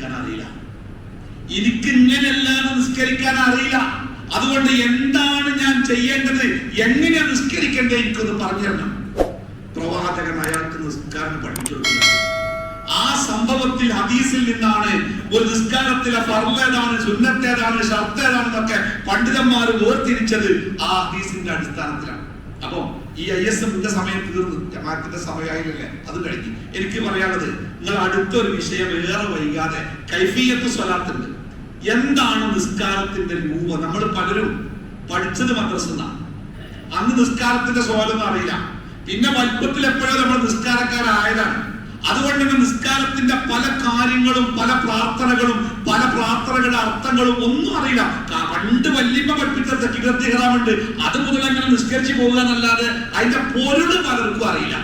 നിസ്കരിക്കാൻ അറിയില്ല, എനിക്ക് ഇങ്ങനെയല്ലാതെ നിസ്കരിക്കാൻ അറിയില്ല, അതുകൊണ്ട് എന്താണ് ഞാൻ ചെയ്യേണ്ടത്, എങ്ങനെയാണ് നിസ്കരിക്കേണ്ടത് എനിക്കൊന്ന് പറഞ്ഞു തരണം. പ്രവാചകൻ അയാൾക്ക് നിസ്കാരം പഠിപ്പിച്ചു കൊടുക്കുന്നത്. ആ സംഭവത്തിൽ ഹദീസിൽ നിന്നാണ് ഒരു നിസ്കാരത്തിലെ ഫർള് ഏതാണ്, സുന്നത്ത് ഏതാണ്, ശർത്ത് ഏതാണെന്നൊക്കെ പണ്ഡിതന്മാർ വേർതിരിച്ചത് ആ ഹദീസിന്റെ അടിസ്ഥാനത്തിലാണ്. അപ്പൊ ഈ ISMന്റെ സമയം തീർന്നു, ജമാഅത്തിന്റെ സമയമായില്ലേ, അത് കഴിഞ്ഞ് എനിക്ക് പറയാനുള്ളത്, നിങ്ങൾ അടുത്തൊരു വിഷയം ഏറെ വൈകാതെ കൈഫിയത്ത് സ്വലാത്തുണ്ട്. എന്താണ് നിസ്കാരത്തിന്റെ രൂപം? നമ്മൾ പലരും പഠിച്ചത് മദ്രസന്നാണ്, അന്ന് നിസ്കാരത്തിന്റെ സ്വലൊന്നും അറിയില്ല, പിന്നെ വലുപ്പത്തിൽ എപ്പോഴും നമ്മൾ നിസ്കാരക്കാരായതാണ്. അതുകൊണ്ട് തന്നെ നിസ്കാരത്തിന്റെ പല കാര്യങ്ങളും പല പ്രാർത്ഥനകളും പല പ്രാർത്ഥനകളുടെ അർത്ഥങ്ങളും ഒന്നും അറിയില്ല. പണ്ട് വല്യമ്മ പഠിപ്പിച്ച തക്ബീറത്തുൽ ഇഹ്റാമുണ്ട്, അത് മുതൽ അങ്ങനെ നിസ്കരിച്ചു പോകുക എന്നല്ലാതെ അതിന്റെ പൊരുള് പലർക്കും അറിയില്ല.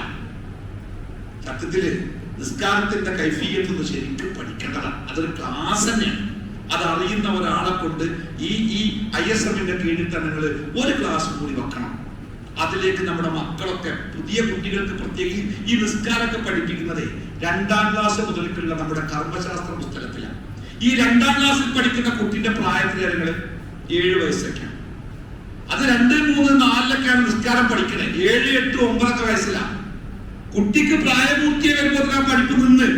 സത്യത്തില് നിസ്കാരത്തിന്റെ കൈഫിയത്ത് ശരിക്കും പഠിക്കേണ്ടതാണ്. അതൊരു ക്ലാസ് തന്നെയാണ്. അതറിയുന്ന ഒരാളെ കൊണ്ട് ഈ ISMന്റെ കീഴിൽ തന്നെ നിങ്ങൾ ഒരു ക്ലാസ് കൂടി വെക്കണം. അതിലേക്ക് നമ്മുടെ മക്കളൊക്കെ, പുതിയ കുട്ടികൾക്ക് പ്രത്യേകിച്ച് ഈ നിസ്കാരമൊക്കെ പഠിപ്പിക്കുന്നത് 2ാം ക്ലാസ് മുതൽക്കുള്ള നമ്മുടെ കർമ്മശാസ്ത്ര പുസ്തകത്തിലാണ്. ഈ 2ാം ക്ലാസ്സിൽ പഠിക്കുന്ന കുട്ടിന്റെ പ്രായത്തില് 7 വയസ്സൊക്കെയാണ്. അത് 2, 3, 4 നിസ്കാരം പഠിക്കണേ. 7, 8, 9 വയസ്സിലാണ് കുട്ടിക്ക് പ്രായപൂർത്തിയെ വരുമ്പോൾ പഠിപ്പ് നിന്ന്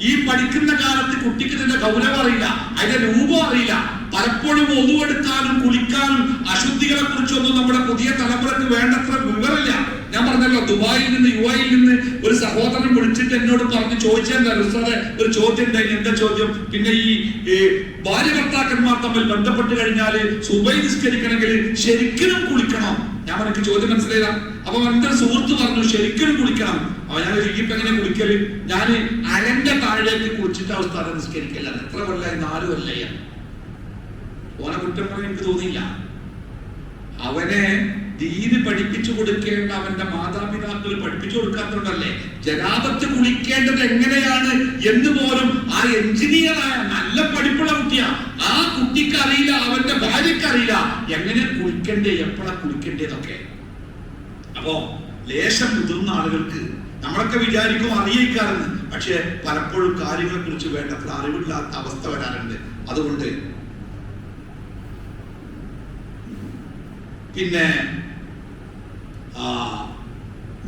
ഈ പഠിക്കുന്ന കാലത്ത് കുട്ടിക്ക് ഇതിന്റെ ഗൗരവം അറിയില്ല, അതിന്റെ രൂപം അറിയില്ല. പലപ്പോഴും ഒതുവെടുക്കാനും കുളിക്കാനും അശുദ്ധികളെ കുറിച്ചൊന്നും നമ്മുടെ പുതിയ തലമുറക്ക് വേണ്ടത്ര വിവരമില്ല. ഞാൻ പറഞ്ഞല്ലോ, ദുബായിൽ നിന്ന് UAE നിന്ന് ഒരു സഹോദരൻ വിളിച്ചിട്ട് എന്നോട് പറഞ്ഞ് ചോദിച്ചെന്താ ഉസ്താദേ, ഒരു ചോദ്യം ഉണ്ടായി. എന്താ ചോദ്യം? പിന്നെ ഈ ഭാര്യ ഭർത്താക്കന്മാർ തമ്മിൽ ബന്ധപ്പെട്ട് കഴിഞ്ഞാൽ സുബൈ നിസ്കരിക്കണമെങ്കിൽ ശരിക്കും കുളിക്കണം. ഞാൻ എനിക്ക് ചോദ്യം മനസ്സിലായില്ല. അപ്പൊ എന്റെ സുഹൃത്ത് പറഞ്ഞു ശരിക്കും കുളിക്കണം. അപ്പൊ ഞാൻ ഇപ്പൊ എങ്ങനെ കുളിക്കല്? ഞാൻ അരന്റെ താഴേക്ക് കുളിച്ചിട്ട് അവസ്ഥ നിസ്കരിക്കല്ല. എത്ര കൊല്ലായി? 4 കൊല്ലായി. ഓനെ കുറ്റം പറയാൻ എനിക്ക് തോന്നിയില്ല. അവനെ ദീന് പഠിപ്പിച്ചു കൊടുക്കേണ്ട അവന്റെ മാതാപിതാക്കൾ പഠിപ്പിച്ചു കൊടുക്കാത്തതുകൊണ്ടല്ലേ ജനാപത്ത് കുളിക്കേണ്ടത് എങ്ങനെയാണ് എന്ന് പോലും ആ എഞ്ചിനീയറായ നല്ല പഠിപ്പുള്ള കുട്ടിയാ, ആ കുട്ടിക്ക് അറിയില്ല, അവന്റെ ഭാര്യക്ക് അറിയില്ല എങ്ങനെ കുളിക്കണ്ടേ, എപ്പോഴാ കുളിക്കേണ്ടതൊക്കെ. അപ്പോ ലേശം മുതിർന്ന ആളുകൾക്ക് നമ്മളൊക്കെ വിചാരിക്കും അറിയിക്കാറുണ്ട്, പക്ഷെ പലപ്പോഴും കാര്യങ്ങളെ കുറിച്ച് വേണ്ടത്ര അറിവില്ലാത്ത അവസ്ഥ വരാറുണ്ട്. അതുകൊണ്ട് പിന്നെ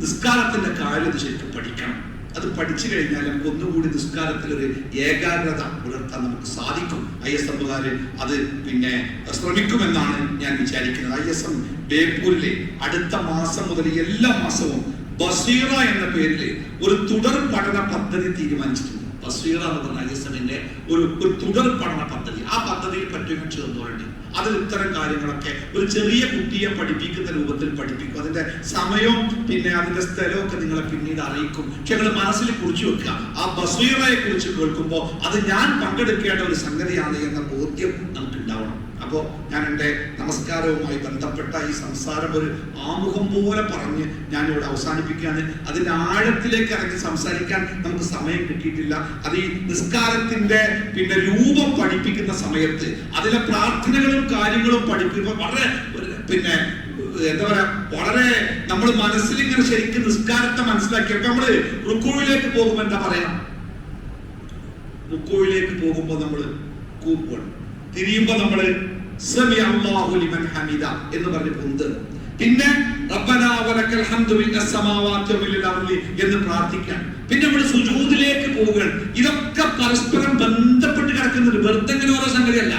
നിസ്കാരത്തിന്റെ കാര്യം ശരിക്കും പഠിക്കണം. അത് പഠിച്ചു കഴിഞ്ഞാൽ നമുക്ക് ഒന്നുകൂടി നിസ്കാരത്തിൽ ഒരു ഏകാഗ്രത പുലർത്താൻ നമുക്ക് സാധിക്കും. ISMകാര് അത് പിന്നെ ശ്രമിക്കുമെന്നാണ് ഞാൻ വിചാരിക്കുന്നത്. ISM ബേപ്പൂരിലെ അടുത്ത മാസം മുതൽ എല്ലാ മാസവും ബസീറ എന്ന പേരിൽ ഒരു തുടർ പഠന പദ്ധതി തീരുമാനിച്ചിട്ടുണ്ട്. ബസീറ എന്ന് പറഞ്ഞ ISMന്റെ ഒരു തുടർ പഠന പദ്ധതി. ആ പദ്ധതിയിൽ പറ്റുമെന്ന് ചേർന്നവരുണ്ട്. അതിൽ ഇത്തരം കാര്യങ്ങളൊക്കെ ഒരു ചെറിയ കുട്ടിയെ പഠിപ്പിക്കുന്ന രൂപത്തിൽ പഠിപ്പിക്കും. അതിന്റെ സമയവും പിന്നെ അതിന്റെ സ്ഥലവും ഒക്കെ നിങ്ങളെ പിന്നീട് അറിയിക്കും. പക്ഷെ നിങ്ങൾ മനസ്സിൽ കുറിച്ചു വെക്കുക, ആ ബസീറയെ കുറിച്ച് കേൾക്കുമ്പോൾ അത് ഞാൻ പങ്കെടുക്കേണ്ട ഒരു സംഗതിയാണ് എന്ന ബോധ്യം നമുക്ക് ഉണ്ടാവണം. അപ്പോൾ ഞാൻ എൻ്റെ നമസ്കാരവുമായി ബന്ധപ്പെട്ട ഈ സംസാരം ഒരു ആമുഖം പോലെ പറഞ്ഞ് ഞാനിവിടെ അവസാനിപ്പിക്കുകയാണ്. അതിൻ്റെ ആഴത്തിലേക്ക് ഇറങ്ങി സംസാരിക്കാൻ നമുക്ക് സമയം കിട്ടിയിട്ടില്ല. അത് ഈ നിസ്കാരത്തിന്റെ പിന്നെ രൂപം പഠിപ്പിക്കുന്ന സമയത്ത് അതിലെ പ്രാർത്ഥനകളും കാര്യങ്ങളും പഠിപ്പിക്കുമ്പോൾ വളരെ പിന്നെ എന്താ പറയാ, വളരെ നമ്മൾ മനസ്സിൽ ഇങ്ങനെ ശരിക്കും നിസ്കാരത്തെ മനസ്സിലാക്കിയപ്പോൾ നമ്മള് റുക്കൂയിലേക്ക് പോകുമ്പോൾ എന്താ പറയാ, റുക്കൂയിലേക്ക് പോകുമ്പോൾ നമ്മൾ കൂപ്പുകയാണ്, തിരിയുമ്പോ നമ്മള് സമി അല്ലാഹു ലിമൻ ഹമിദ എന്ന് പറഞ്ഞ് പൊന്ത്, പിന്നെ റബ്ബനാ വലക്കൽ ഹംദു മിനസ് സമാവാതി വമിനൽ അർളി എന്ന് പ്രാർത്ഥിക്കാൻ, പിന്നെ നമ്മൾ സുജൂദിലേക്ക് പോവുകയാണ്. ഇതൊക്കെ പരസ്പരം ബന്ധപ്പെട്ട് കിടക്കുന്നുണ്ട്, വെറുതെ ഇങ്ങനെ ഓരോ സംഗതിയല്ല.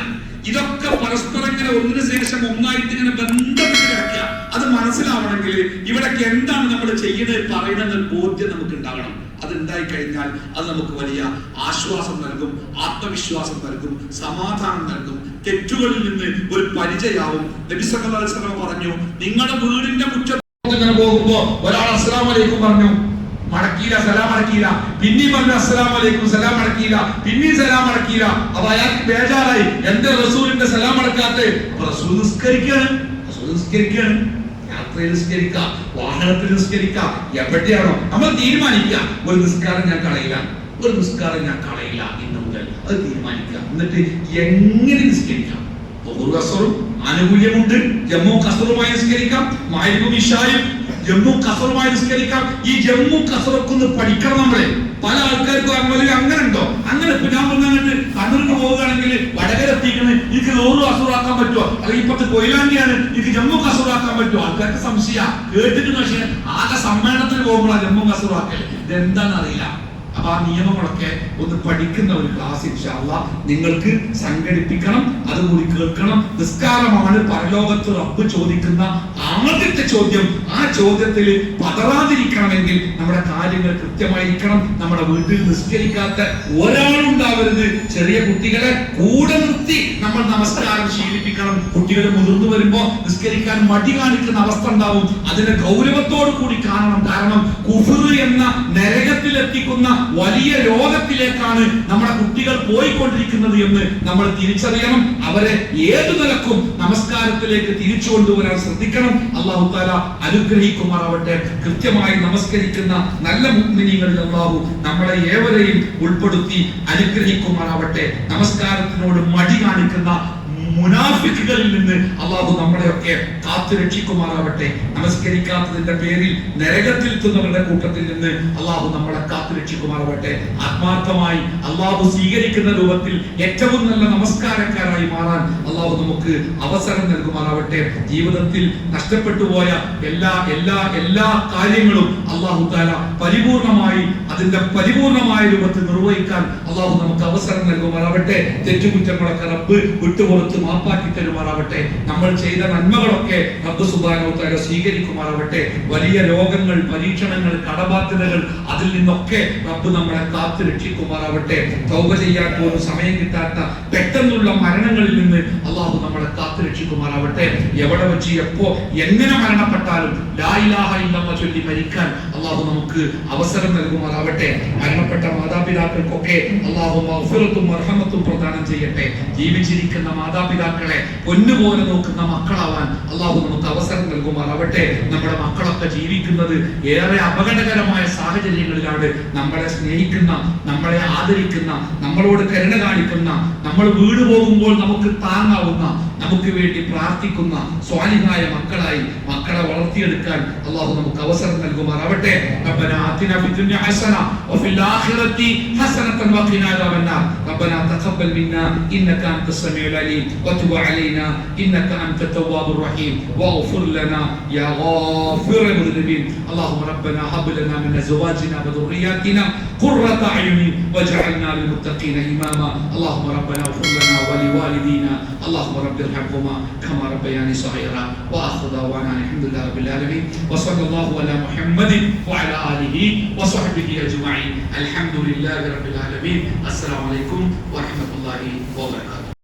ഇതൊക്കെ പരസ്പരം ഇങ്ങനെ ഒന്നിനു ശേഷം ഒന്നായിട്ട് ഇങ്ങനെ ബന്ധപ്പെട്ട് കിടക്കുക. അത് മനസ്സിലാവണമെങ്കിൽ ഇവിടൊക്കെ എന്താണ് നമ്മൾ ചെയ്യുന്നത് പറയുന്നത് ബോധ്യം നമുക്ക് ഉണ്ടാവണം. അതുണ്ടായി കഴിഞ്ഞാൽ അത് നമുക്ക് വലിയ ആശ്വാസം നൽകും, ആത്മവിശ്വാസം നൽകും, സമാധാനം നൽകും, തെറ്റുകളിൽ നിന്ന് ഒരു പരിചയാവും. നബി സല്ലല്ലാഹു അലൈഹി വസല്ലം പറഞ്ഞു, നിങ്ങളുടെ വീടിന്റെ മുറ്റത്ത് ഇങ്ങനെ പോകുമ്പോ ഒരാൾ അസ്സലാമു അലൈക്കും പറഞ്ഞു, മടക്കിയില്ല, സലാം മടക്കിയില്ല, പിന്നെയും പറഞ്ഞു അസ്സലാമു അലൈക്കും, സലാം മടക്കിയില്ല, പിന്നെയും സലാം മടക്കിയില്ല. അപ്പൊ അയാൾക്ക് ബേജാറായി, എന്റെ റസൂലിന്റെ സലാം മടക്കാത്ത. അപ്പൊ റസൂൽ നിസ്കരിക്കാണ്, യാത്രയിൽ നിസ്കരിക്കാം, വാഹനത്തിൽ നിസ്കരിക്കാം, എവിടെയാണോ നമ്മൾ തീരുമാനിക്കുക, ഒരു നിസ്കാരം ഞാൻ കളയില്ല, ഒരു നിസ്കാരം ഞാൻ കളയില്ല ഇന്ന് മുതൽ, അത് തീരുമാനിക്കുക. എന്നിട്ട് എങ്ങനെ നിസ്കരിക്കാം, ആനുകൂല്യമുണ്ട്, ജമ്മു കസറുമായി നിസ്കരിക്കാം, മഗ്‌രിബും ഇശായും ജമ്മു കസറുമായി നിസ്കരിക്കാം. ഈ ജമ്മു കസറൊക്കെ ഒന്ന് പഠിക്കണം നമ്മളെ. പല ആൾക്കാർക്കും അങ്ങനെ ഉണ്ടോ? അങ്ങനെ ഇപ്പൊ ഞാൻ വന്നിട്ട് കണ്ണൂർക്ക് പോവുകയാണെങ്കിൽ വടകര എത്തിക്കണ് എനിക്ക് 100 കസറാക്കാൻ പറ്റുമോ? അല്ലെങ്കിൽ ഇപ്പത്തെ കൊയിലാണ്ടിയാണ് എനിക്ക് ജമ്മു കസറാക്കാൻ പറ്റുമോ? ആൾക്കാർക്ക് സംശയ കേട്ടിട്ട്. പക്ഷേ ആകെ സമ്മേളനത്തിന് പോകുമ്പോഴാണ് ജമ്മു കസറാക്കൽ. ഇതെന്താണെന്ന് അറിയില്ല. അപ്പൊ ആ നിയമങ്ങളൊക്കെ ഒന്ന് പഠിക്കുന്ന ഒരു ക്ലാസ് ഇൻഷാ അല്ലാഹ് നിങ്ങൾക്ക് സംഘടിപ്പിക്കണം. അതുകൂടി കേൾക്കണം. നിസ്കാരമാണ് പരലോകത്ത് റബ്ബ് ചോദിക്കുന്ന ആദ്യത്തെ ചോദ്യം. ആ ചോദ്യത്തിൽ പതറാതിരിക്കണമെങ്കിൽ നമ്മുടെ കാര്യങ്ങൾ കൃത്യമായിരിക്കണം. നമ്മുടെ വീട്ടിൽ നിസ്കരിക്കാത്ത ഒരാളുണ്ടാവരുത്. ചെറിയ കുട്ടികളെ കൂടെ നിർത്തി നമ്മൾ നമസ്കാരം ശീലിപ്പിക്കണം. കുട്ടികൾ മുതിർന്നു വരുമ്പോ നിസ്കരിക്കാൻ മടി കാണിക്കുന്ന അവസ്ഥ ഉണ്ടാവും. അതിനെ ഗൗരവത്തോടു കൂടി കാണണം. കാരണം കുഫ്ർ എന്ന നരകത്തിലെത്തിക്കുന്ന വലിയ രോഗത്തിലേക്കാണ് നമ്മുടെ കുട്ടികൾ പോയിക്കൊണ്ടിരിക്കുന്നത് എന്ന് നമ്മൾ തിരിച്ചറിയണം. അവരെ ഏതു നിലക്കും നമസ്കാരത്തിലേക്ക് തിരിച്ചു കൊണ്ടുവരാൻ ശ്രദ്ധിക്കണം. അല്ലാഹു തആല അനുഗ്രഹിക്കുമാറാവട്ടെ. കൃത്യമായി നമസ്കരിക്കുന്ന നല്ല മുഅ്മിനീങ്ങളിൽ അല്ലാഹു നമ്മളെ ഏവരെയും ഉൾപ്പെടുത്തി അനുഗ്രഹിക്കുമാറാവട്ടെ. നമസ്കാരത്തിനോട് മടി കാണിക്കുന്ന മുനാഫിക്കുകളിൽ നിന്ന് അല്ലാഹു നമ്മളെയൊക്കെ കാത്തു രക്ഷിക്കുമാറാവട്ടെ. നമസ്കരിക്കാത്തതിന്റെ പേരിൽ നരകത്തിലെത്തുന്നവരുടെ കൂട്ടത്തിൽ നിന്ന് അല്ലാഹു നമ്മളെ കാത്തു രക്ഷിക്കുമാറാവട്ടെ. ആത്മാർത്ഥമായി അല്ലാഹു സ്വീകരിക്കുന്ന രൂപത്തിൽ ഏറ്റവും നല്ല നമസ്കാരക്കാരായി മാറാൻ അല്ലാഹു നമുക്ക് അവസരം നൽകുമാറാവട്ടെ. ജീവിതത്തിൽ നഷ്ടപ്പെട്ടു പോയ എല്ലാ കാര്യങ്ങളും അല്ലാഹു തആല പരിപൂർണമായി അതിന്റെ പരിപൂർണമായ രൂപത്തിൽ നിർവഹിക്കാൻ അല്ലാഹു നമുക്ക് അവസരം നൽകുമാറാവട്ടെ. തെറ്റുകുറ്റങ്ങളൊക്കെ റബ്ബ് വിട്ടുപുറത്ത് മാപ്പാക്കി തരുമാറാവട്ടെ. നമ്മൾ ചെയ്ത നന്മകളൊക്കെ റബ്ബ് സുബ്ഹാനഹു വ തആല സ്വീകരിക്കുമാറാവട്ടെ. വലിയ രോഗങ്ങൾ, പരീക്ഷണങ്ങൾ, കടബാധ്യതകൾ അതിൽ നിന്നൊക്കെ റബ്ബ് നമ്മളെ കാത്തു രക്ഷിക്കുമാറാവട്ടെ. തൗബ ചെയ്യാൻ പോലും സമയം കിട്ടാത്ത പെട്ടെന്നുള്ള മരണങ്ങളിൽ നിന്ന് അല്ലാഹു നമ്മളെ കാത്തു രക്ഷിക്കുമാറാവട്ടെ. എവിടെ വെച്ച് എപ്പോ എങ്ങനെ മരണപ്പെട്ടാലും ലാ ഇലാഹ ഇല്ലല്ലാഹ് ചൊല്ലി മരിക്കാൻ അല്ലാഹു നമുക്ക് അവസരം നൽകുമാറാവട്ടെ. മരണപ്പെട്ട മാതാപിതാക്കൾക്കൊക്കെ അല്ലാഹു മഗ്ഫിറത്തും മർഹമത്തും പ്രദാനം ചെയ്യട്ടെ. ജീവിച്ചിരിക്കുന്ന മാതാപിതാക്കളെ പൊന്നുപോലെ നോക്കുന്ന മക്കളാവാൻ അല്ലാഹു നമുക്ക് അവസരം നൽകുമാറാവട്ടെ. നമ്മുടെ മക്കളൊക്കെ ജീവിക്കുന്നത് ഏറെ അപകടകരമായ സാഹചര്യങ്ങളിലാണ്. നമ്മളെ സ്നേഹിക്കുന്ന, നമ്മളെ ആദരിക്കുന്ന, നമ്മളോട് കരുണ കാണിക്കുന്ന, നമ്മൾ വീട് പോകുമ്പോൾ നമുക്ക് താങ്ങാവുന്ന, നമുക്ക് വേണ്ടി പ്രാർത്ഥിക്കുന്ന സ്വാലിഹായ മക്കളായി മക്കളെ വളർത്തിയെടുക്കാൻ അല്ലാഹു നമുക്ക് അവസരം നൽകുമാറാവട്ടെ. റബ്ബനാ ആതിനാ ഫിദ്ദുനിയ ഹസന വഫിൽ ആഖിറതി ഹസനതൻ വഖിനാ അദാബന്നാർ. റബ്ബനാ തഖബ്ബൽ മിന്നാ ഇന്നക അൻതസ് സമീഉൽ അലീം വതുബ് അലൈനാ ഇന്നക അൻതത് തവ്വാബുർ റഹീം വഗ്ഫിർ ലനാ യാ ഗാഫിറൽ മുദ്നിബീൻ. അല്ലാഹുമ്മ റബ്ബനാ ഹബ് ലനാ മിൻ അസ്വാജിനാ വദുർരിയാതിനാ ഖുർറത അയുനി വജഅൽനാ ലിൽ മുത്തഖീന ഇമാമാ. അല്ലാഹുമ്മ റബ്ബനാ ഗ്ഫിർ ലനാ വലിവാലിദീനാ. അല്ലാഹുമ്മ റബ്ബി ارحمهما كما ربياني صغيرا. واخر دعوانا الحمد لله رب العالمين وصلى الله على محمد وعلى اله وصحبه اجمعين. الحمد لله رب العالمين. السلام عليكم ورحمه الله وبركاته.